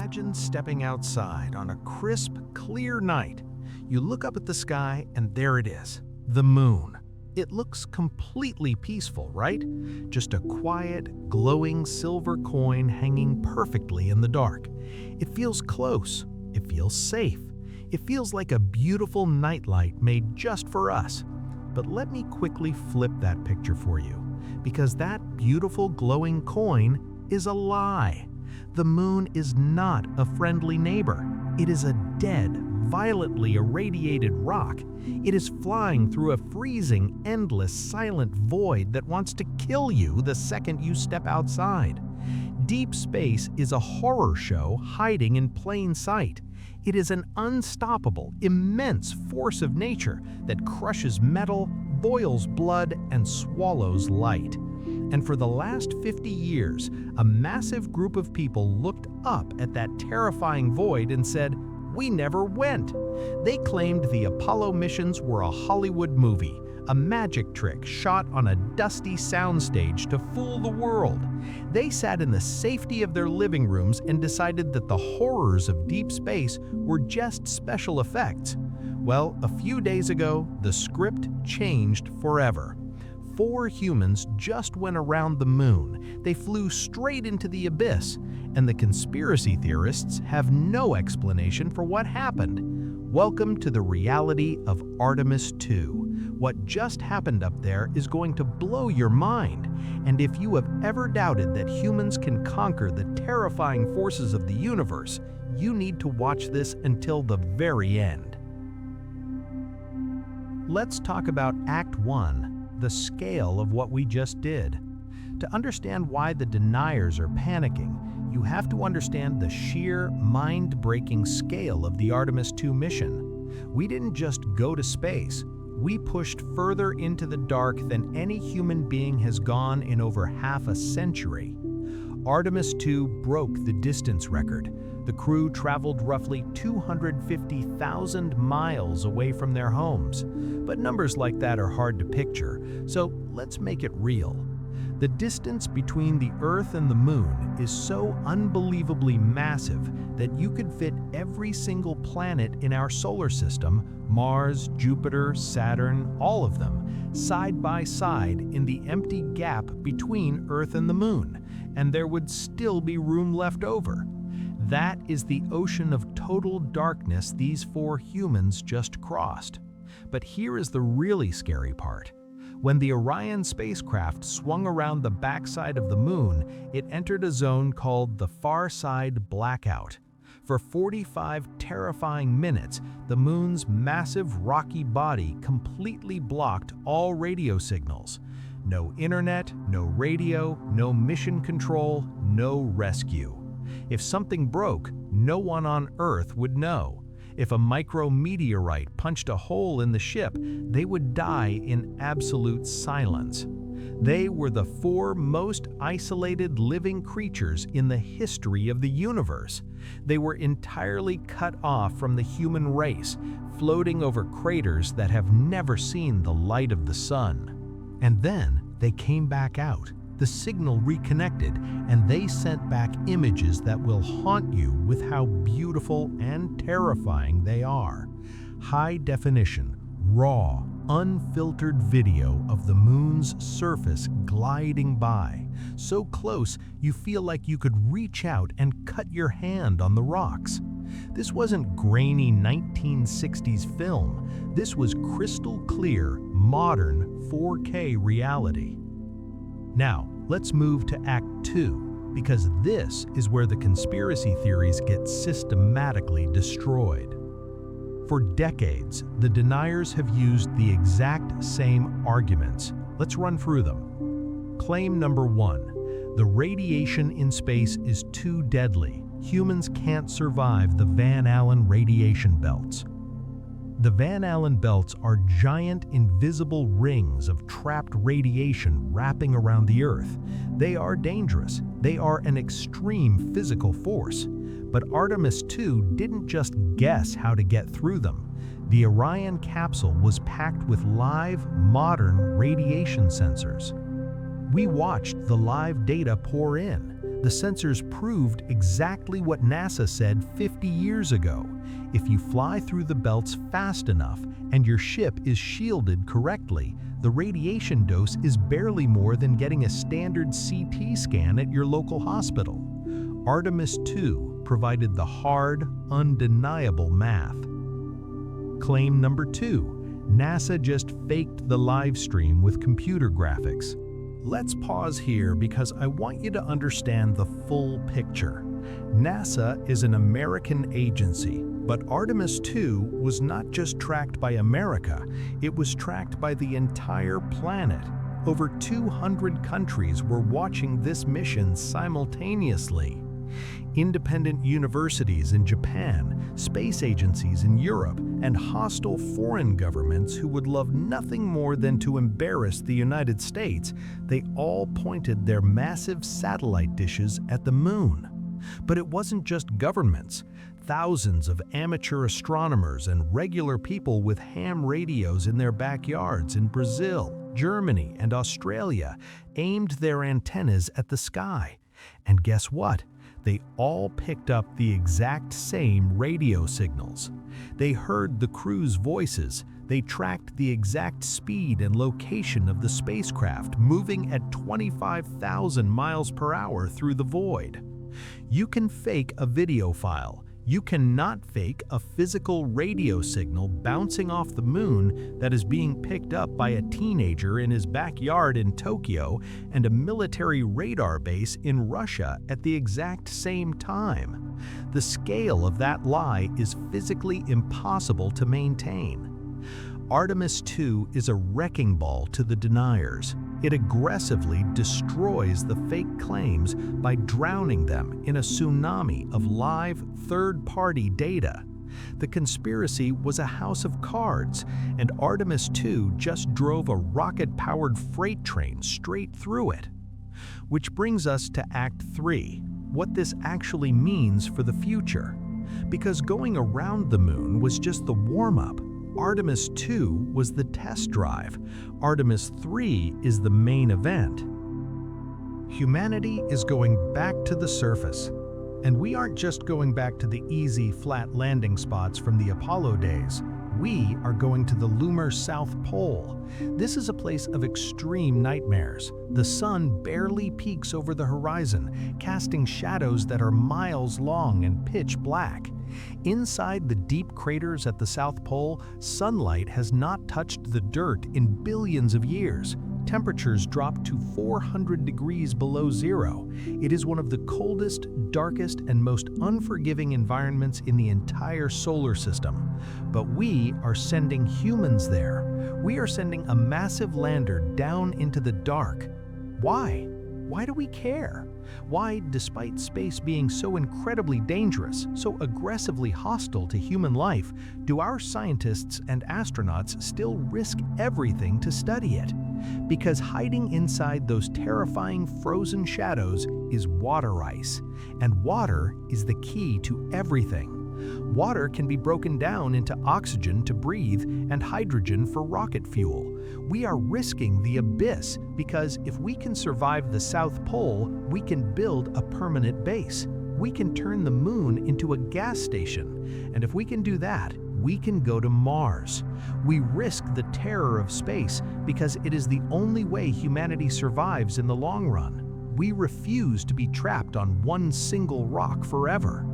Imagine stepping outside on a crisp, clear night. You look up at the sky and there it is, the moon. It looks completely peaceful, right? Just a quiet, glowing silver coin hanging perfectly in the dark. It feels close. It feels safe. It feels like a beautiful nightlight made just for us. But let me quickly flip that picture for you, because that beautiful glowing coin is a lie. The moon is not a friendly neighbor. It is a dead, violently irradiated rock. It is flying through a freezing, endless, silent void that wants to kill you the second you step outside. Deep space is a horror show hiding in plain sight. It is an unstoppable, immense force of nature that crushes metal, boils blood, and swallows light. And for the last 50 years, a massive group of people looked up at that terrifying void and said, "We never went." They claimed the Apollo missions were a Hollywood movie, a magic trick shot on a dusty soundstage to fool the world. They sat in the safety of their living rooms and decided that the horrors of deep space were just special effects. Well, a few days ago, the script changed forever. 4 humans just went around the moon. They flew straight into the abyss, and the conspiracy theorists have no explanation for what happened. Welcome to the reality of Artemis II. What just happened up there is going to blow your mind, and if you have ever doubted that humans can conquer the terrifying forces of the universe, you need to watch this until the very end. Let's talk about Act 1. The scale of what we just did. To understand why the deniers are panicking, you have to understand the sheer, mind-breaking scale of the Artemis II mission. We didn't just go to space, we pushed further into the dark than any human being has gone in over half a century. Artemis II broke the distance record. The crew traveled roughly 250,000 miles away from their homes. But numbers like that are hard to picture, so let's make it real. The distance between the Earth and the Moon is so unbelievably massive that you could fit every single planet in our solar system, Mars, Jupiter, Saturn, all of them, side by side in the empty gap between Earth and the Moon, and there would still be room left over. That is the ocean of total darkness these 4 humans just crossed. But here is the really scary part. When the Orion spacecraft swung around the backside of the moon, it entered a zone called the far side blackout. For 45 terrifying minutes, the moon's massive rocky body completely blocked all radio signals. No internet, no radio, no mission control, no rescue. If something broke, no one on Earth would know. If a micrometeorite punched a hole in the ship, they would die in absolute silence. They were the 4 most isolated living creatures in the history of the universe. They were entirely cut off from the human race, floating over craters that have never seen the light of the sun. And then they came back out. The signal reconnected, and they sent back images that will haunt you with how beautiful and terrifying they are. High definition, raw, unfiltered video of the moon's surface gliding by, so close you feel like you could reach out and cut your hand on the rocks. This wasn't grainy 1960s film. This was crystal clear, modern 4K reality. Now, let's move to Act 2, because this is where the conspiracy theories get systematically destroyed. For decades, the deniers have used the exact same arguments. Let's run through them. Claim number 1. The radiation in space is too deadly. Humans can't survive the Van Allen radiation belts. The Van Allen belts are giant invisible rings of trapped radiation wrapping around the Earth. They are dangerous. They are an extreme physical force. But Artemis II didn't just guess how to get through them. The Orion capsule was packed with live, modern radiation sensors. We watched the live data pour in. The sensors proved exactly what NASA said 50 years ago. If you fly through the belts fast enough and your ship is shielded correctly, the radiation dose is barely more than getting a standard CT scan at your local hospital. Artemis II provided the hard, undeniable math. Claim number 2. NASA just faked the live stream with computer graphics. Let's pause here because I want you to understand the full picture. NASA is an American agency, but Artemis II was not just tracked by America, it was tracked by the entire planet. Over 200 countries were watching this mission simultaneously. Independent universities in Japan, space agencies in Europe, and hostile foreign governments who would love nothing more than to embarrass the United States, they all pointed their massive satellite dishes at the moon. But it wasn't just governments. Thousands of amateur astronomers and regular people with ham radios in their backyards in Brazil, Germany, and Australia aimed their antennas at the sky. And guess what? They all picked up the exact same radio signals. They heard the crew's voices. They tracked the exact speed and location of the spacecraft moving at 25,000 miles per hour through the void. You can fake a video file. You cannot fake a physical radio signal bouncing off the moon that is being picked up by a teenager in his backyard in Tokyo and a military radar base in Russia at the exact same time. The scale of that lie is physically impossible to maintain. Artemis II is a wrecking ball to the deniers. It aggressively destroys the fake claims by drowning them in a tsunami of live, third-party data. The conspiracy was a house of cards, and Artemis II just drove a rocket-powered freight train straight through it. Which brings us to Act 3, what this actually means for the future. Because going around the moon was just the warm-up. Artemis II was the test drive. Artemis III is the main event. Humanity is going back to the surface. And we aren't just going back to the easy, flat landing spots from the Apollo days. We are going to the lunar South Pole. This is a place of extreme nightmares. The sun barely peeks over the horizon, casting shadows that are miles long and pitch black. Inside the deep craters at the South Pole, sunlight has not touched the dirt in billions of years. Temperatures drop to 400 degrees below zero. It is one of the coldest, darkest, and most unforgiving environments in the entire solar system. But we are sending humans there. We are sending a massive lander down into the dark. Why? Why do we care? Why, despite space being so incredibly dangerous, so aggressively hostile to human life, do our scientists and astronauts still risk everything to study it? Because hiding inside those terrifying frozen shadows is water ice, and water is the key to everything. Water can be broken down into oxygen to breathe and hydrogen for rocket fuel. We are risking the abyss because if we can survive the South Pole, we can build a permanent base. We can turn the moon into a gas station. And if we can do that, we can go to Mars. We risk the terror of space because it is the only way humanity survives in the long run. We refuse to be trapped on one single rock forever.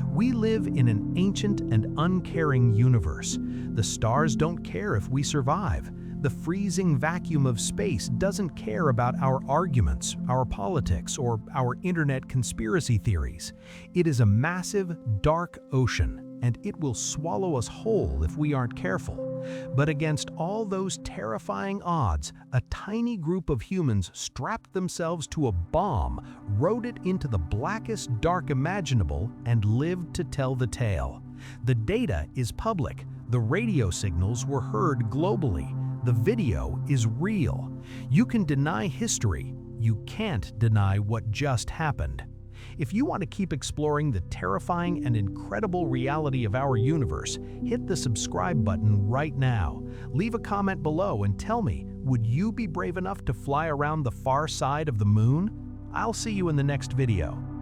We live in an ancient and uncaring universe. The stars don't care if we survive. The freezing vacuum of space doesn't care about our arguments, our politics, or our internet conspiracy theories. It is a massive, dark ocean, and it will swallow us whole if we aren't careful. But against all those terrifying odds, a tiny group of humans strapped themselves to a bomb, rode it into the blackest dark imaginable, and lived to tell the tale. The data is public. The radio signals were heard globally. The video is real. You can deny history. You can't deny what just happened. If you want to keep exploring the terrifying and incredible reality of our universe, hit the subscribe button right now. Leave a comment below and tell me, would you be brave enough to fly around the far side of the moon? I'll see you in the next video.